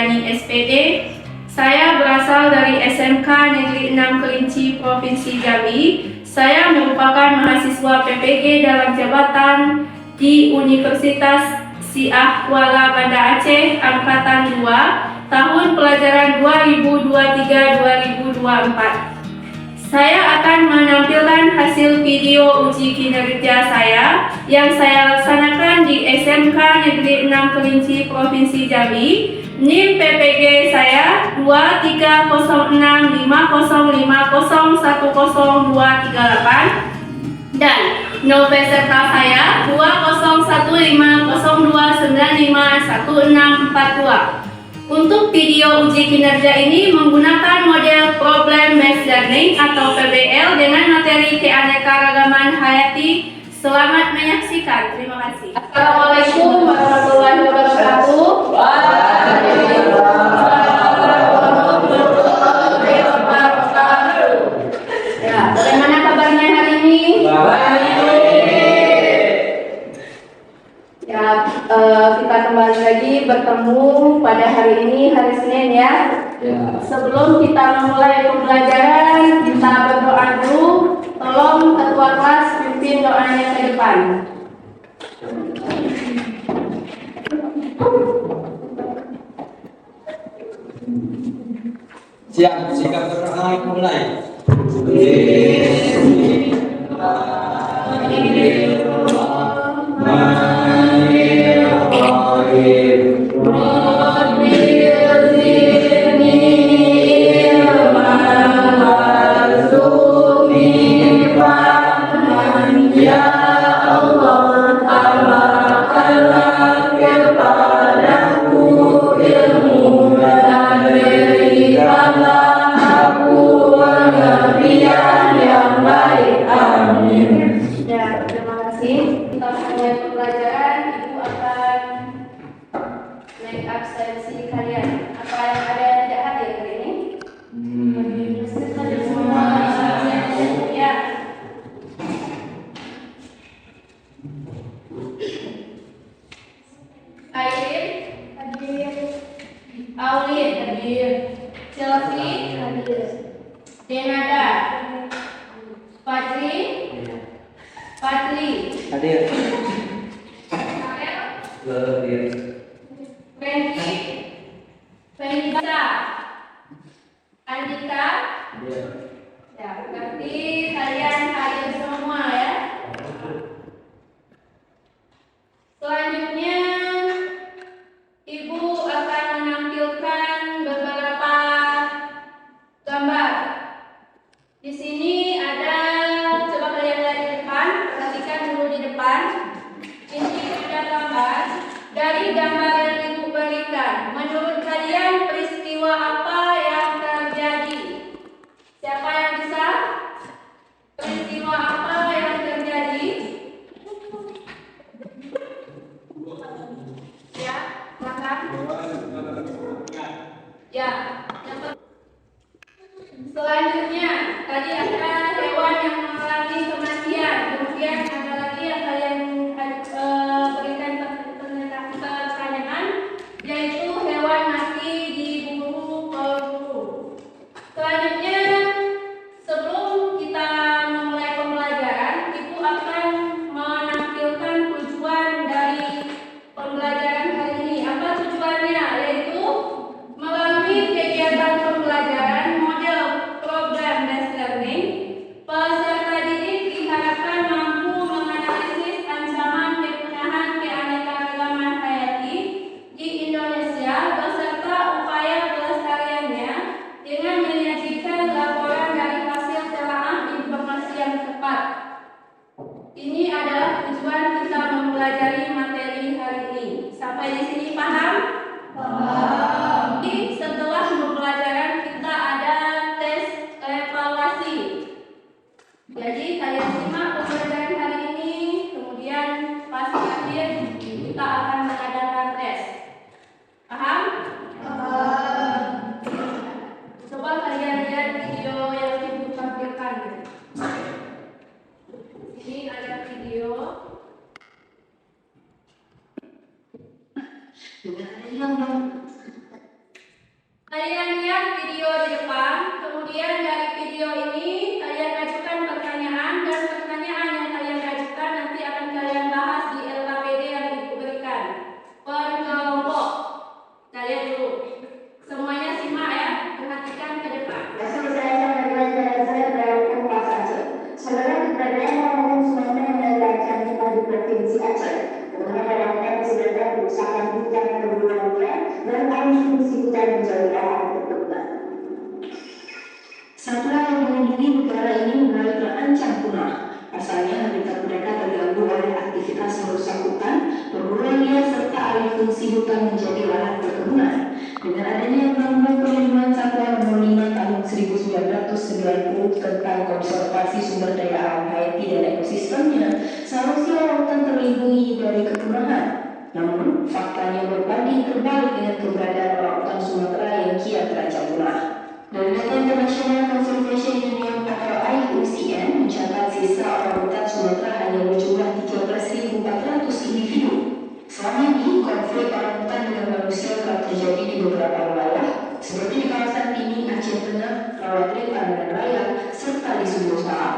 Suryani SPD. Saya berasal dari SMK Negeri 6 Kerinci, Provinsi Jambi. Saya merupakan mahasiswa PPG dalam jabatan di Universitas Syiah Kuala Banda Aceh Angkatan 2 tahun pelajaran 2023-2024. Saya akan menampilkan hasil video uji kinerja saya yang saya laksanakan di SMK Negeri 6 Kerinci, Provinsi Jambi. NIM PPG saya 23050501028 dan NOM peserta saya 2015029514642. Untuk video uji kinerja ini menggunakan model Problem Based Learning atau PBL dengan materi keanekaragaman hayati. Selamat menyaksikan. Terima kasih. Assalamualaikum warahmatullahi wabarakatuh. Ya, bagaimana kabarnya hari ini? Ya, kita kembali lagi bertemu pada hari ini, hari Senin ya. Sebelum kita memulai pembelajaran, kita berdoa dulu. Tolong ketua kelas pimpin doanya ke depan. Siap, sikap berdoa mulai. Chelsea, Denada, Fadli, Hadir. Fenita, Andika. Ya, berarti kalian hadir semua ya. Selanjutnya Ibu akan menampilkan beberapa gambar. Di sini ada, coba kalian lihat di depan, perhatikan dulu di depan. Ini ada gambar. Dari gambar yang Ibu berikan, menurut kalian peristiwa apa yang terjadi? Siapa yang bisa? Peristiwa apa yang terjadi? Ya, makan. Ya, selanjutnya tadi ada hewan yang mengalami kematian. Kemudian ada lagi yang kalian berikan pertanyaan, yaitu hewan mati diburu pemburu. Selanjutnya, sebelum kita memulai pembelajaran, Ibu akan menampilkan tujuan dari pembelajaran hari ini. Apa tujuannya? Yaitu melalui kegiatan pembelajaran model Problem fungsi hutan menjadi lahan perkebunan. Satwa yang melindungi negara ini mulai terancam punah. Pasalnya habitat mereka terganggu oleh aktivitas merusak hutan, perburuan liar serta alih fungsi hutan menjadi lahan perkebunan. Dengan adanya Undang-Undang Perlindungan Satwa Nomor 5 Tahun 1990 tentang konservasi sumber daya alam hayati dan ekosistemnya, seharusnya lautan terlindungi dari kepunahan. Namun, faktanya berbanding terbalik dengan keberadaan orangutan Sumatera yang kian terancam punah. Dari data International Conservation Union atau IUCN mencatat sisa orangutan Sumatera hanya berjumlah 13.400 individu. Selama ini, konflik orangutan dengan manusia telah terjadi di beberapa wilayah, seperti di kawasan Pini, Aceh Tengah, Rawatrepan, dan Raya, serta di Sumber Salam.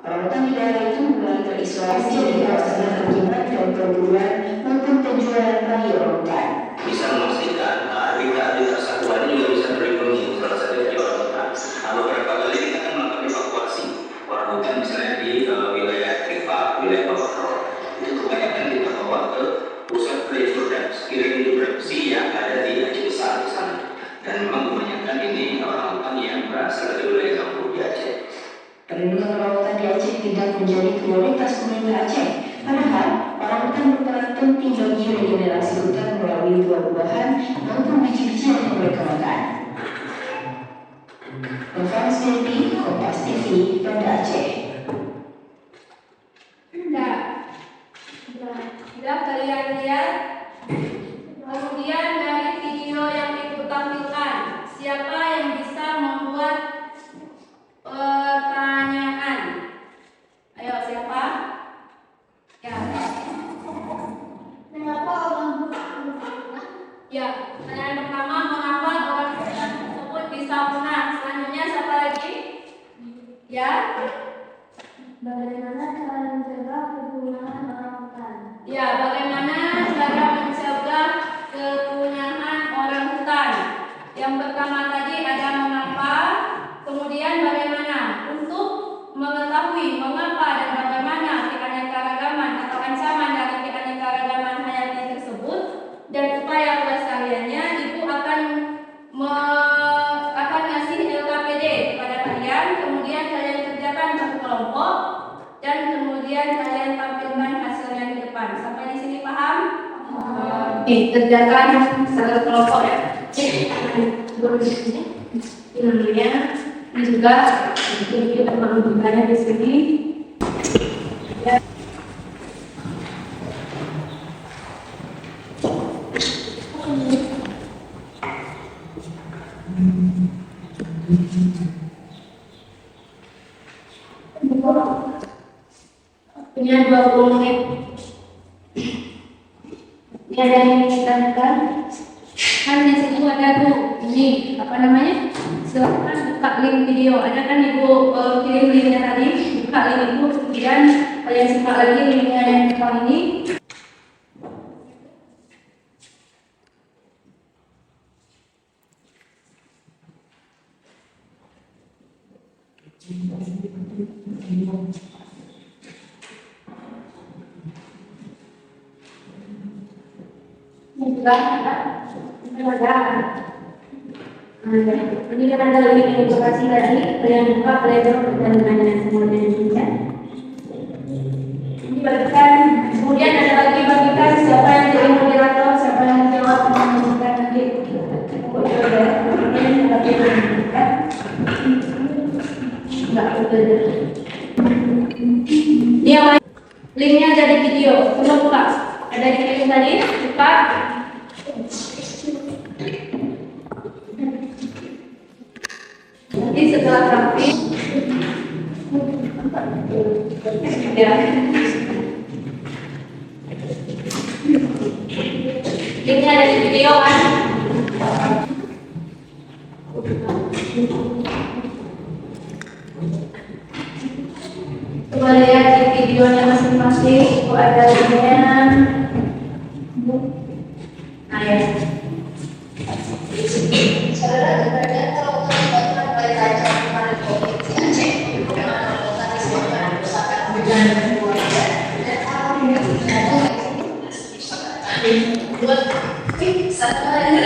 Orangutan di daerah itu mulai terisolasi di kawasan perkebunan dan perburuan maupun penjualan bayi orangutan. Bisa memastikan habitat satwa ini juga bisa terlindungi, salah satunya di orangutan. Beberapa kali kita kan melakukan evakuasi orangutan misalnya di wilayah Kripa, wilayah Bawah. Itu kebanyakan kita bawa ke pusat reproduksi yang ada di Aceh Besar di sana. Dan memang kebanyakan ini orangutan yang berasal dari wilayah Kampung di Aceh. Perlindungan orangutan di Aceh tidak menjadi prioritas pemerintah Aceh. Padahal, orangutan berperan penting bagi regenerasi hutan melalui buah-buahan maupun biji-bijian yang mereka makan. Novans Devi, Kompas TV, Banda Aceh. Sudah kalian lihat? Kemudian dari video yang ibu tampilkan, siapa yang bisa membuat pertanyaan? Ayo, siapa? Ya. Mengapa orang hutan punah? Ya, pertanyaan pertama, mengapa orang hutan tersebut bisa punah? Selanjutnya siapa lagi? Ya. Bagaimana cara mencegah kepunahan orang hutan? Ya, bagaimana cara mencegah kepunahan orang hutan? Yang pertama tadi ada mengapa, kemudian bagaimana untuk mengetahui mengapa dan bagaimana keanekaragaman atau ancaman dari keanekaragaman hayati tersebut dan upaya pelestariannya, ibu akan ngasih LKPD kepada kalian, kemudian kalian kerjakan satu kelompok dan kemudian kalian tampilkan hasilnya di depan. Sampai di sini paham? Kerjakan satu kelompok ya. Ilmunya ini juga kita menunjukkannya di sini. Ya. Punya 20 menit. Ini ada yang ditanyakan. Kan di situ ada tuh ini apa namanya? Silakan buka link video. Ada kan ibu kirim linknya tadi. Buka link itu kemudian kalian simak lagi linknya yang depan ini. Ini kan ada link edukasi tadi, kalian buka, kalian jawab pertanyaan semuanya juga. Ini bagikan, kemudian ada lagi bagikan siapa yang jadi moderator, siapa yang jawab menunjukkan nanti. Dia linknya ada di video, coba buka. Ada di video tadi, buka. Nanti setelah rapi, ya. Linknya ada di video kan? Coba lihat di videonya masing-masing, kok ada linknya. Nah ya. Satu hari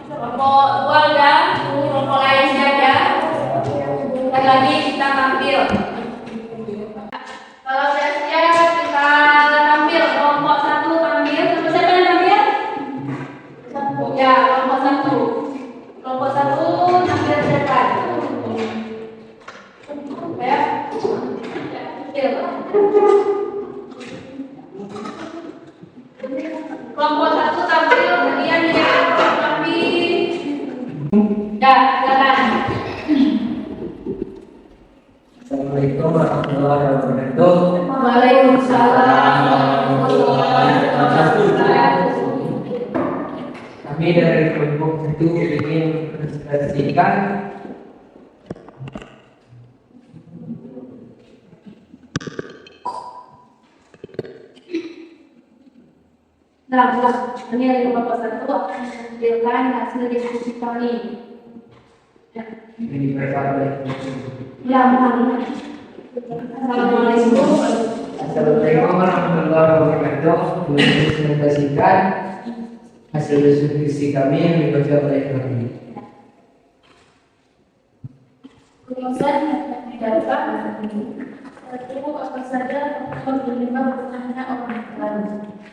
Kelompok dua udah, kelompok lain saja. Dan lagi kita tampil. Kalau sudah siap kita tampil. Kelompok satu tampil. Kelompok siapa yang tampil? Ya, kelompok satu. Kelompok satu tampil ke depan. Ya. Tampil. Kelompok satu tampil, kemudian ya tampil. Ya, silakan. Assalamualaikum warahmatullahi wabarakatuh. Waalaikumsalam warahmatullahi wabarakatuh. Kami dari kelompok itu ingin mempresentasikan Nah, ini dari kelompok satu akan menampilkan hasil diskusi kami. ini mereka oleh Ya, mohon. Assalamualaikum. Assalamualaikum warahmatullahi wabarakatuh. Mempresentasikan hasil diskusi kami yang dibaca oleh kami. Rumusan dapat satu apa saja faktor penyebab bertanya orang lain.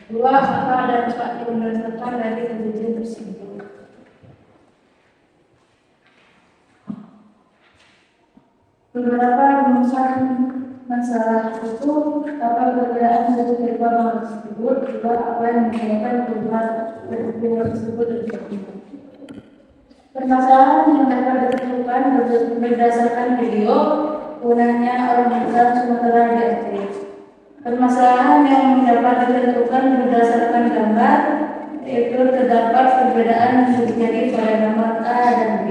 Dua, apa ada dampak yang berdasarkan dari kejadian tersebut. Beberapa rumusan masalah itu apa perbedaan dari kedua tersebut, dua apa yang menyebabkan perubahan tersebut tersebut. Permasalahan yang dapat ditentukan berdasarkan video gunanya orang besar Sumatera di Aceh. Permasalahan yang dapat ditentukan berdasarkan gambar, yaitu terdapat perbedaan yang terjadi pada gambar A dan B.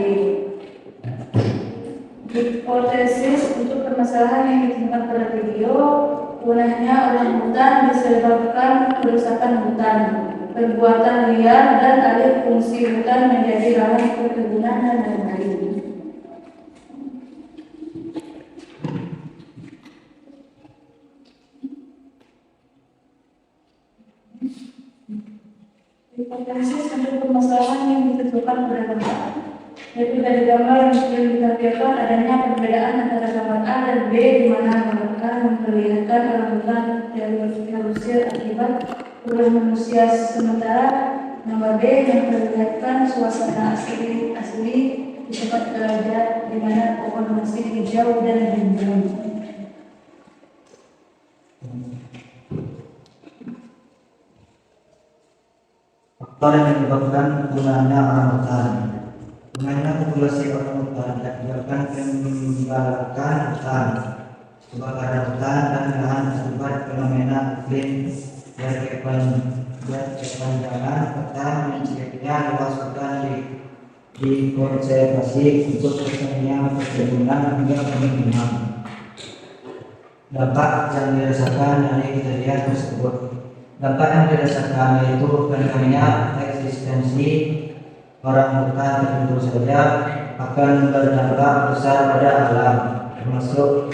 Hipotesis untuk permasalahan yang ditemukan pada video, gunanya orang hutan disebabkan kerusakan hutan, perbuatan liar dan alih fungsi hutan menjadi lahan perkebunan dan lain-lain. Hipotesis untuk permasalahan yang ditentukan pada gambar, yaitu dari gambar yang ditampilkan adanya perbedaan antara gambar A dan B, di mana gambar A memperlihatkan orang hutan dari terusir akibat ulah manusia, sementara gambar B memperlihatkan suasana asli di tempat belajar, di mana pohon masih hijau dan rimbun. Faktor yang menyebabkan penggunaannya orang hutan. Gunanya populasi orang hutan diakibatkan pembalakan hutan, kebakaran hutan dan lahan akibat fenomena iklim dan kepanjangan peta menciptakan luas hutan dikonservasi untuk kesenian perkebunan hingga pemukiman. Dampak yang dirasakan dari kejadian tersebut. Dampak yang dirasakan yaitu rendahnya eksistensi orang hutan tentu saja akan berdampak besar pada alam, termasuk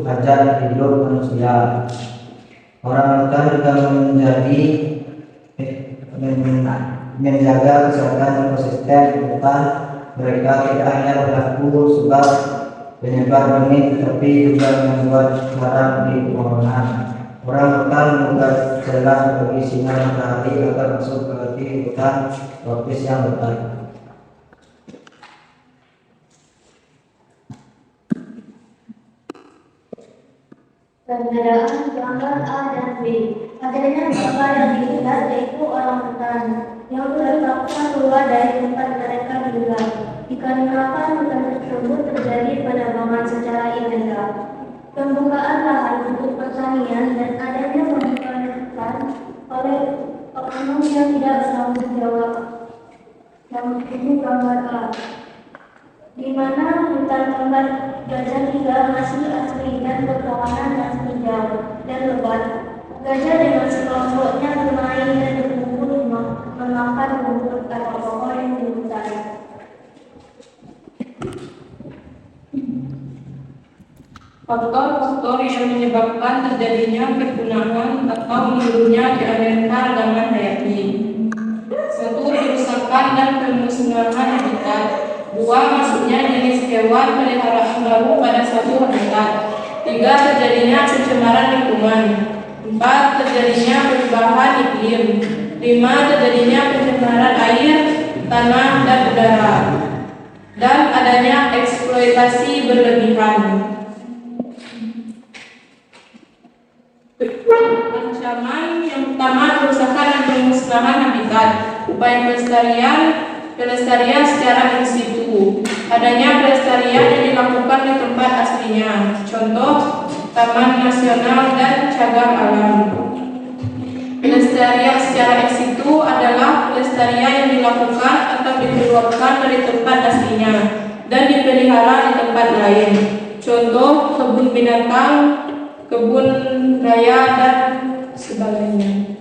hajat hidup manusia. Orang hutan juga menjaga kesehatan ekosistem hutan. Mereka tidak hanya berlaku sebab penyebar benih, tetapi juga membuat garam di pepohonan. Orang hutan membuka celah bagi sinar matahari agar masuk ke hutan tropis yang lebat. Perbedaan gambar A dan B. Adanya gambar yang dilihat yaitu orang hutan yang terpaksa keluar dari tempat mereka tinggal dikarenakan hutan tersebut terjadi penebangan secara ilegal. Pembukaan lahan untuk pertanian dan adanya pembukaan hutan oleh oknum yang tidak bertanggung jawab. Yang itu gambar A, di mana hutan tempat gajah tinggal masih asli dan pepohonan masih hijau dan lebat. Gajah dengan sekelompoknya bermain dan berkumpul memakan rumput atau pohon yang di hutan. Faktor-faktor yang menyebabkan terjadinya pergunakan atau menurunnya keanekaragaman hayati. 1. Kerusakan dan pemusnahan habitat. 2. Masuknya jenis hewan peliharaan baru pada suatu habitat. 3. Terjadinya pencemaran lingkungan. 4. Terjadinya perubahan iklim. 5. Terjadinya pencemaran air, tanah, dan udara. Dan adanya eksploitasi berlebihan. Ancaman yang pertama, kerusakan dan pemusnahan habitat. Upaya pelestarian secara in situ. Adanya pelestarian yang dilakukan di tempat aslinya. Contoh, taman nasional dan cagar alam. Pelestarian secara in situ adalah pelestarian yang dilakukan atau dikeluarkan dari tempat aslinya dan dipelihara di tempat lain. Contoh, kebun binatang, kebun raya, dan sebagainya.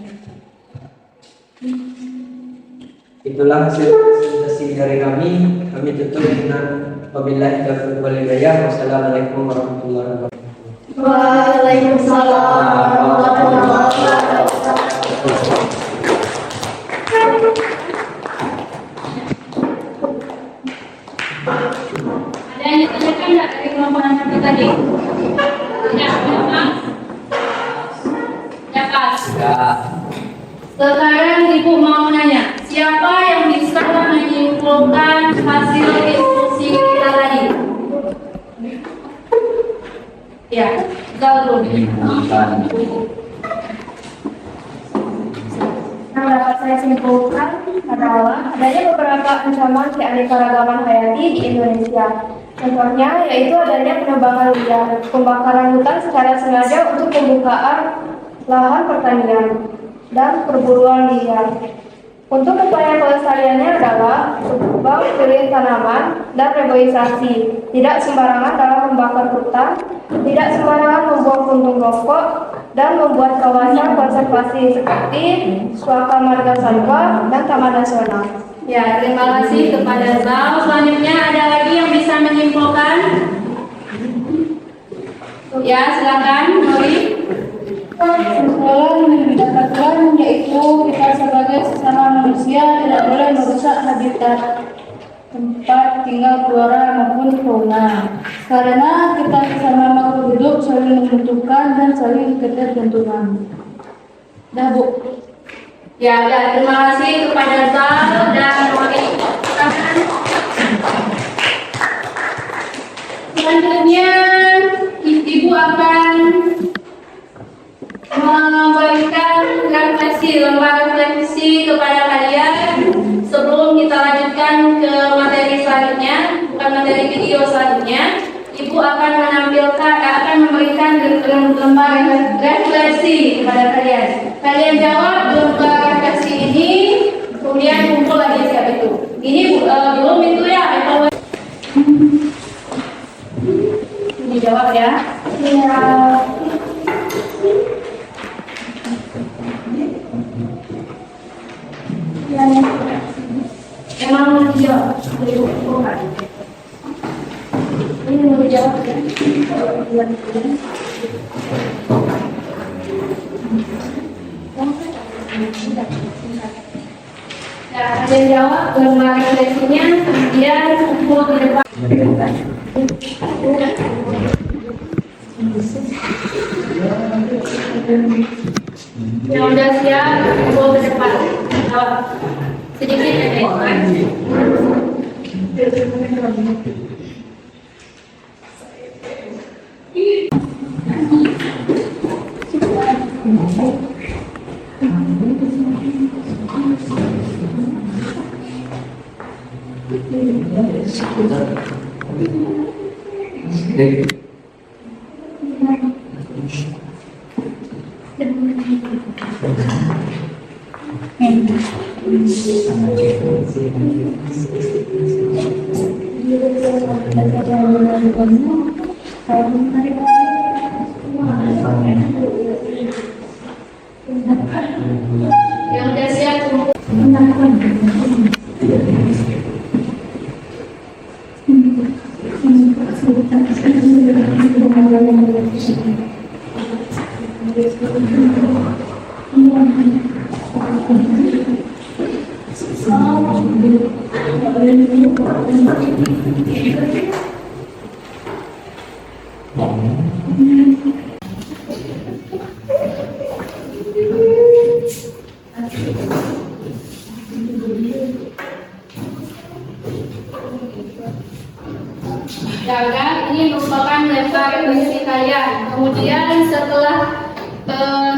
Itulah hasil presentasi dari kami. Kami tutup dengan wabillahi taufiq wal hidayah. Wassalamualaikum warahmatullahi wabarakatuh. Waalaikumsalam warahmatullahi wabarakatuh. Ada yang ditanyakan nggak dari kelompok yang tadi? Tidak, Pak. Ya, Pak. Sekarang Ibu mau nanya, siapa yang bisa menyimpulkan hasil diskusi kita tadi? Ya, Galur. Yang dapat saya simpulkan adalah adanya beberapa ancaman keanekaragaman hayati di Indonesia. Contohnya yaitu adanya penebangan liar, pembakaran hutan secara sengaja untuk pembukaan lahan pertanian, dan perburuan liar. Untuk upaya pelestariannya adalah tebang pilih tanaman dan reboisasi, tidak sembarangan dalam membakar hutan, tidak sembarangan membuang puntung rokok, dan membuat kawasan konservasi seperti Suaka Marga Satwa dan Taman Nasional. Ya, terima kasih kepada Zal. Selanjutnya ada lagi yang bisa menyimpulkan? Ya, silakan, Nuri. Kesimpulan yang didapatkan yaitu kita sebagai sesama manusia tidak boleh merusak habitat tempat tinggal flora maupun fauna, karena kita sesama makhluk hidup saling membutuhkan dan saling ketergantungan. Dah, Bu. Ya, dan terima kasih kepada Zal dan Nuri. Selanjutnya, Ibu akan memberikan lembar refleksi kepada kalian sebelum kita lanjutkan ke materi selanjutnya, bukan materi video selanjutnya. Ibu akan memberikan lembar refleksi kepada kalian. Kalian jawab lembar refleksi ini, kemudian kumpul lagi siap itu. Ini belum itu ya, atau dijawab ya. Ya. Emang mau dijawab? Bukan. Ini mau dijawab ya? Ya, ada yang jawab lembar refleksinya, kemudian kumpul di depan. Yang udah siap, bawa ke depan. Sedikit ya, guys. Yang udah siap, gagal. Ini merupakan lempar puisi kalian. Kemudian setelah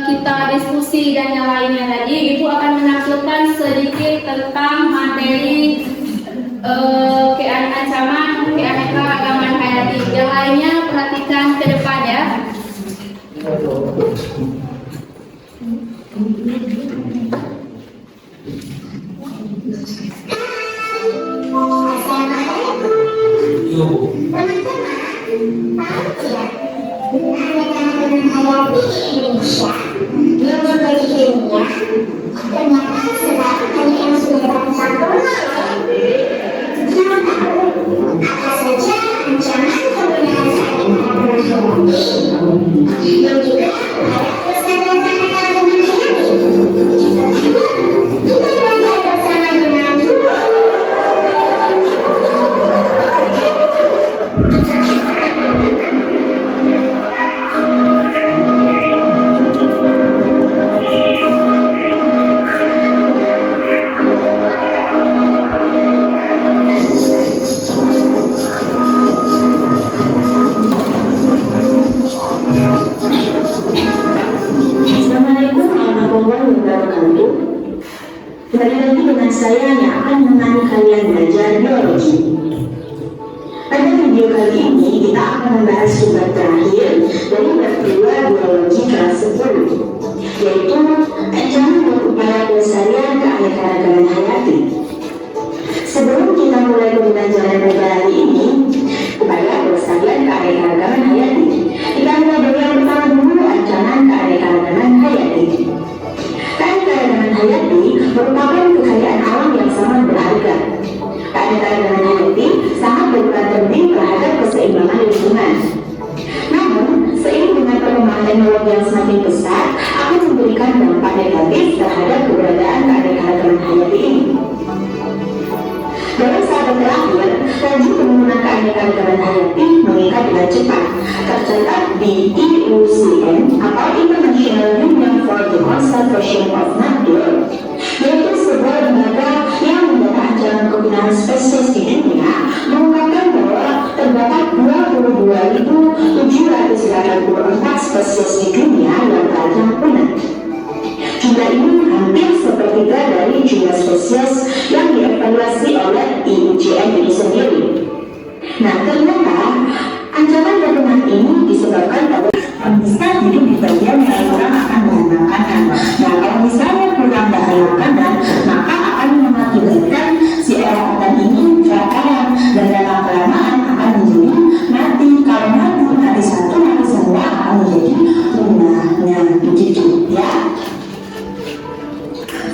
kita diskusi dan yang lainnya tadi, Ibu akan menampilkan sedikit tentang materi ancaman keanekaragaman hayati. Yang lainnya perhatikan ke depan ya. Assalamualaikum warahmatullahi wabarakatuh. Kembali lagi dengan saya yang akan menemani kalian belajar biologi. Pada video kali ini kita akan membahas sumber terakhir dari bab 2 biologi kelas 10, yaitu ancaman dan upaya pelestarian keanekaragaman hayati. Sebelum kita mulai pembelajaran pada hari ini, upaya pelestarian keanekaragaman hayati, kita mulai dari yang pertama dulu, ancaman keanekaragaman hayati. Keanekaragaman hayati merupakan kekayaan alam yang sangat berharga. Keanekaragaman hayati sangat berperan penting terhadap keseimbangan lingkungan. Namun, seiring dengan perkembangan teknologi yang semakin pesat, akan memberikan dampak negatif terhadap keberadaan keanekaragaman hayati ini. Dalam saat terakhir, laju penggunaan keanekaragaman hayati meningkat dengan cepat, tercatat di IUCN atau International Union for the Conservation of Nature, yaitu sebuah lembaga yang mendata ancaman kepunahan spesies di dunia, mengungkapkan bahwa terdapat 22.784 spesies di dunia yang terancam punah. Jumlah ini hampir sepertiga dari jumlah spesies yang dievaluasi oleh IUCN itu sendiri. Nah, ternyata ancaman punah ini disebabkan oleh bisa hidup di bagian yang kurang akan bahan makanan. Nah, kalau misalnya kurang bahan makanan, maka akan mengakibatkan si orangutan ini kelaparan dan dalam kelamaan akan menjadi mati. Kalau mati satu, mati semua akan menjadi punahnya begitu ya.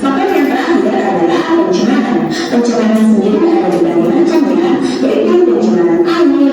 Maka yang terakhir adalah pencemaran. Pencemaran sendiri ada berbagai macam ya, yaitu pencemaran air,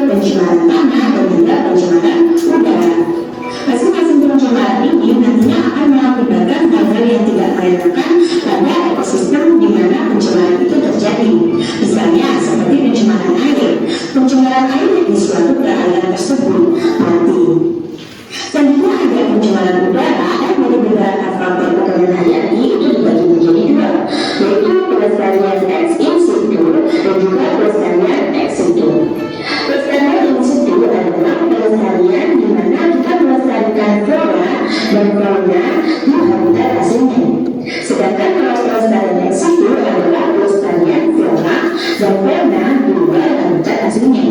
mana di luar habitat aslinya.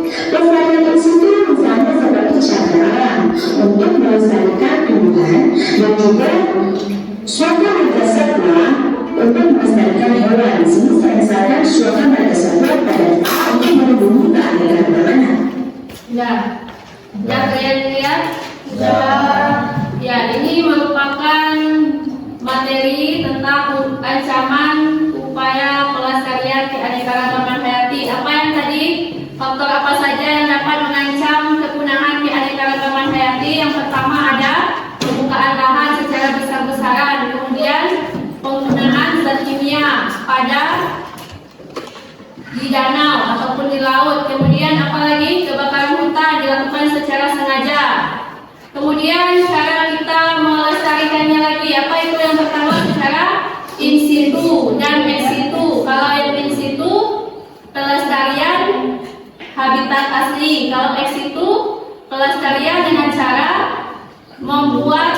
Pelestarian in situ misalnya seperti cagar alam untuk melestarikan tumbuhan dan juga suaka marga satwa untuk melestarikan hewan. Di sini saya misalkan suaka marga satwa pada untuk melindungi keanekaragaman permainan. Sudah kalian lihat? Ya, ini merupakan materi tentang ancaman upaya pelestarian keanekaragaman hayati. Apa yang tadi? Faktor apa saja yang dapat mengancam kepunahan keanekaragaman hayati? Yang pertama ada pembukaan lahan secara besar-besaran, kemudian penggunaan zat kimia pada di danau ataupun di laut, kemudian apalagi kebakaran hutan dilakukan secara sengaja. Kemudian cara kita melestarikannya lagi, apa itu yang pertama? Secara in situ dan ex situ. Kalau yang in situ pelestarian habitat asli, kalau ex situ pelestarian dengan cara membuat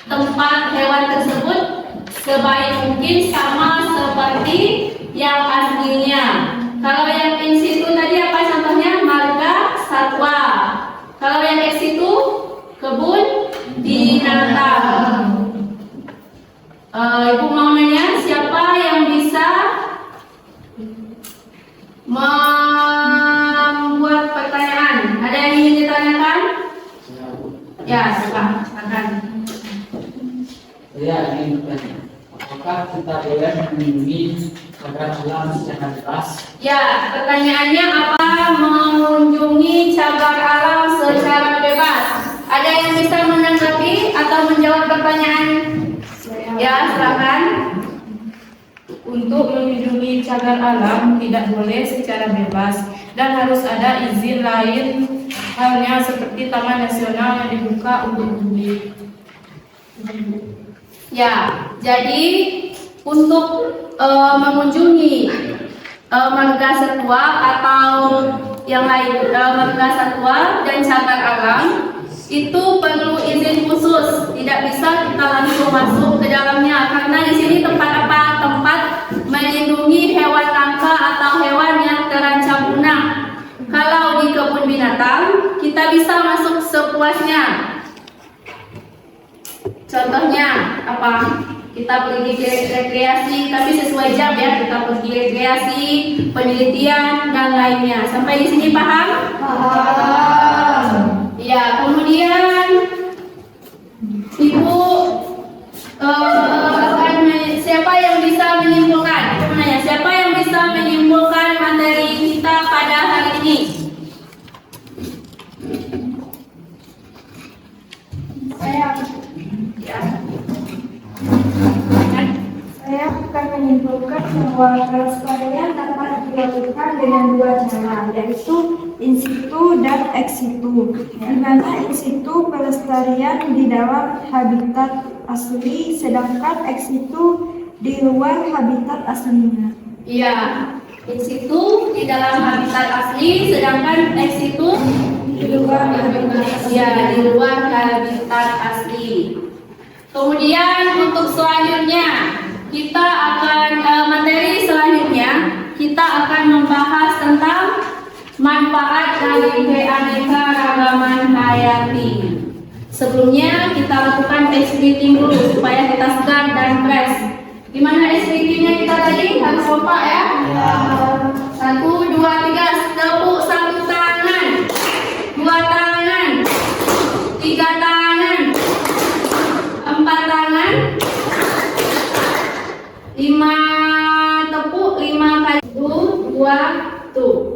tempat hewan tersebut sebaik mungkin sama seperti yang aslinya. Kalau yang in situ tadi apa contohnya? Marga satwa. Kalau yang ex situ kebun binatang. Ibu mau nanya, siapa yang bisa membuat pertanyaan? Ada yang ingin ditanyakan? Ya, silakan. Saya ingin bertanya, apakah kita boleh melindungi cagar alam secara bebas? Ya, pertanyaannya apa mengunjungi cagar alam secara bebas? Ada yang bisa menanggapi atau menjawab pertanyaan? Ya, silakan. Untuk melindungi cagar alam tidak boleh secara bebas dan harus ada izin lain, halnya seperti taman nasional yang dibuka untuk publik. Ya, jadi untuk mengunjungi marga satwa atau yang lain, marga satwa dan cagar alam itu perlu izin khusus. Tidak bisa kita langsung masuk ke dalamnya karena di sini tempat apa? Tempat melindungi hewan langka atau hewan yang terancam punah. Kalau di kebun binatang kita bisa masuk sepuasnya. Contohnya apa? Kita pergi rekreasi tapi sesuai jam ya. Kita pergi rekreasi, penelitian dan lainnya. Sampai di sini paham? Paham. Ya, kemudian Ibu siapa yang bisa menyimpulkan? Saya menanya, siapa yang bisa menyimpulkan materi kita pada hari ini? Saya akan menyimpulkan bahwa pelestarian dapat dilakukan dengan dua cara, yaitu in situ dan ex situ. Di mana in situ pelestarian di dalam habitat asli, sedangkan ex situ di luar habitat aslinya. Iya, in situ di dalam habitat asli, sedangkan ex situ Di luar habitat asli. ya di luar habitat asli. Kemudian untuk selanjutnya kita akan materi selanjutnya kita akan membahas tentang manfaat dari keanekaragaman hayati. Sebelumnya kita lakukan ice breathing dulu supaya kita segar dan fresh. Gimana ice breathingnya kita tadi? Harus kompak ya? 1, 2, 3, tepuk 1 tangan, 2 tangan, 3 tangan, 4 tangan, 5 tepuk, 5 kali. 2, 1.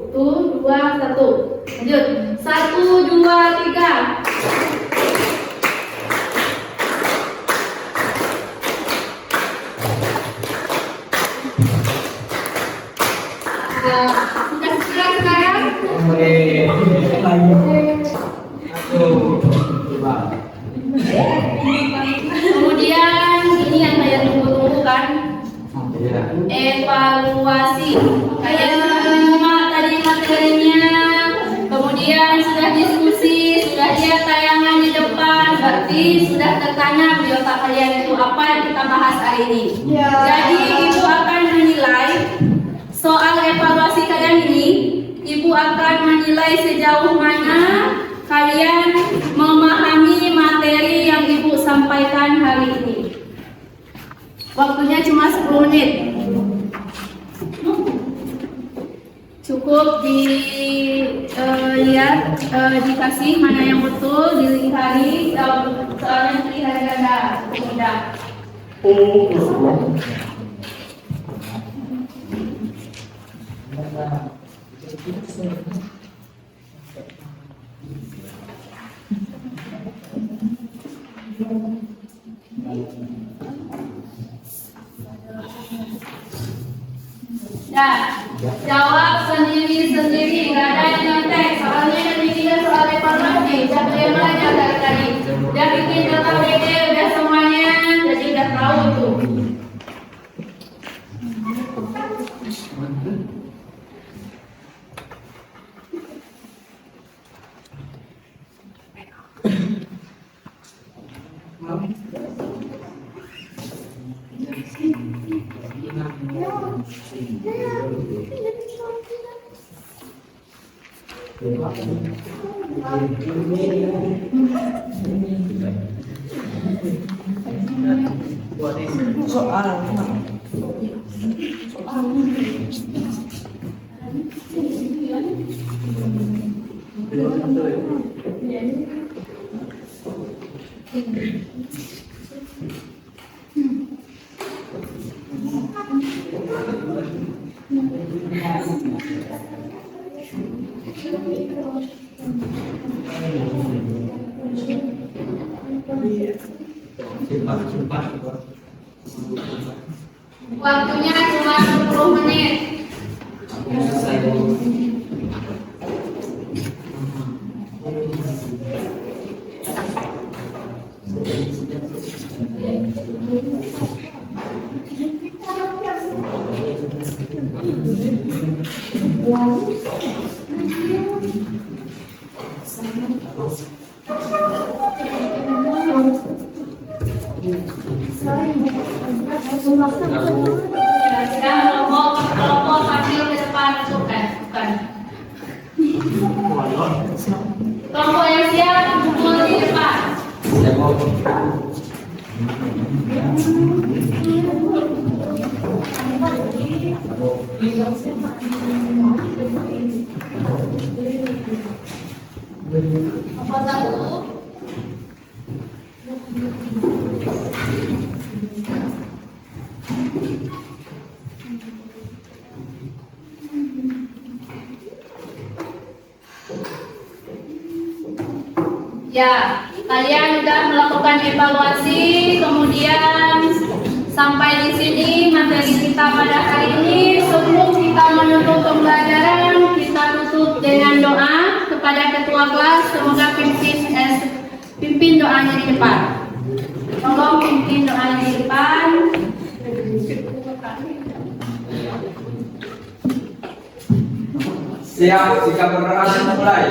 Lanjut. 1, 2, 3. Sudah sekarang? Kemudian ini yang saya tunggu-tunggu kan, evaluasi. Kayak semua tadi materinya, kemudian sudah diskusi, sudah lihat tayangan di depan, berarti sudah tertanam di otak kalian itu apa yang kita bahas hari ini. Jadi ibu akan menilai soal evaluasi sejauh mana kalian memahami materi yang Ibu sampaikan hari ini. Waktunya cuma 10 menit. Cukup dilihat, dikasih mana yang betul, dilingkari, soalnya pilihan ganda. Mudah. Nah, jawab sendiri-sendiri, nggak ada yang nyontek. Soalnya yang bikin soal evaluasi, siapa yang belajar dari tadi? Udah bikin data BD, udah semuanya, jadi udah tahu tuh. Waktunya cuma 10 menit. Sekarang kelompok panggil ke depan, bukan. Kelompok yang siap kumpul di depan. Apa tahu? Ya, kalian sudah melakukan evaluasi, kemudian sampai di sini materi kita pada hari ini. Sebelum kita menutup pembelajaran, kita tutup dengan doa kepada ketua kelas. Semoga pimpin doanya di depan. Tolong pimpin doanya di depan. Siap, jika berkenan mulai.